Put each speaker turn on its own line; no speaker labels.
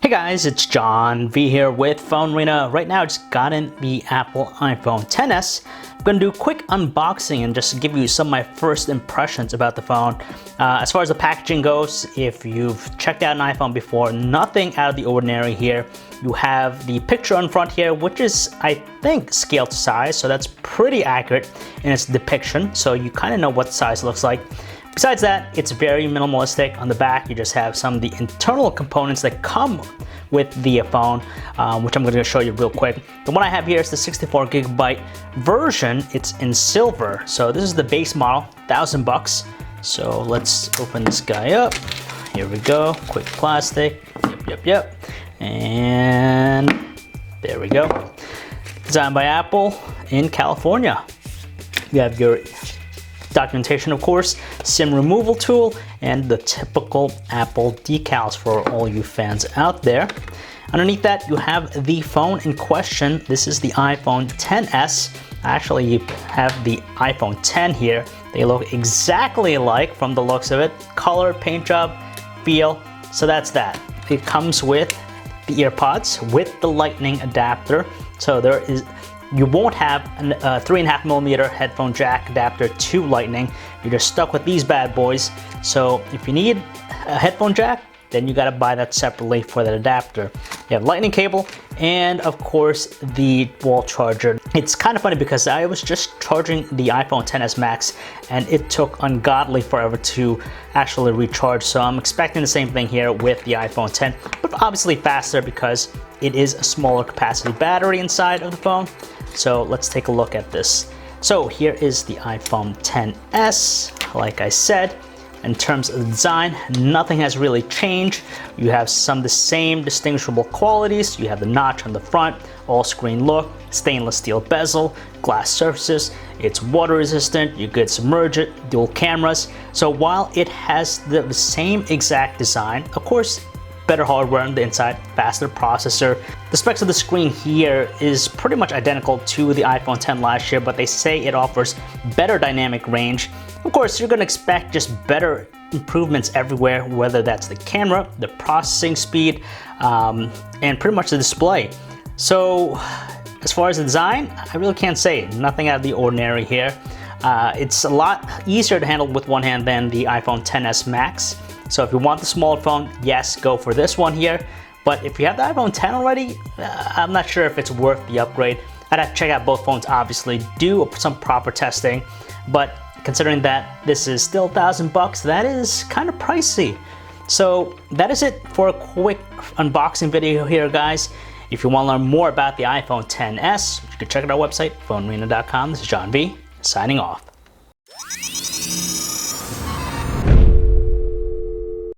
Hey guys, it's John V here with PhoneArena. Right now I just got in the Apple iPhone XS. I'm going to do a quick unboxing and just give you some of my first impressions about the phone. As far as the packaging goes, if you've checked out an iPhone before, nothing out of the ordinary here. You have the picture on front here, which is, I think, scaled to size, so that's pretty accurate in its depiction, so you kind of know what size looks like. Besides that, it's very minimalistic. On the back, you just have some of the internal components that come with the phone, which I'm going to show you real quick. The one I have here is the 64GB version. It's in silver. So this is the base model, $1,000. So let's open this guy up. Here we go. Quick plastic. Yep. And there we go. Designed by Apple in California. You have your documentation, of course, SIM removal tool, and the typical Apple decals for all you fans out there. Underneath that, you have the phone in question. This is the iPhone XS. Actually, you have the iPhone X here. They look exactly alike from the looks of it. Color, paint job, feel. So that's that. It comes with the EarPods with the lightning adapter. So you won't have a 3.5mm headphone jack adapter to lightning. You're just stuck with these bad boys. So if you need a headphone jack, then you gotta buy that separately for that adapter. You have lightning cable and of course the wall charger. It's kind of funny because I was just charging the iPhone XS Max and it took ungodly forever to actually recharge. So I'm expecting the same thing here with the iPhone X, but obviously faster because it is a smaller capacity battery inside of the phone. So let's take a look at this. So here is the iPhone XS. Like I said, in terms of the design, nothing has really changed. You have some of the same distinguishable qualities. You have the notch on the front, all screen look, stainless steel bezel, glass surfaces. It's water resistant, you could submerge it, dual cameras. So while it has the same exact design, of course, better hardware on the inside, faster processor. The specs of the screen here is pretty much identical to the iPhone X last year, but they say it offers better dynamic range. Of course, you're gonna expect just better improvements everywhere, whether that's the camera, the processing speed, and pretty much the display. So as far as the design, I really can't say. Nothing out of the ordinary here. It's a lot easier to handle with one hand than the iPhone XS Max. So if you want the smaller phone, yes, go for this one here. But if you have the iPhone X already, I'm not sure if it's worth the upgrade. I'd have to check out both phones, obviously, do some proper testing. But considering that this is still $1,000, that is kind of pricey. So that is it for a quick unboxing video here, guys. If you want to learn more about the iPhone XS, you can check out our website, PhoneArena.com. This is John V, signing off.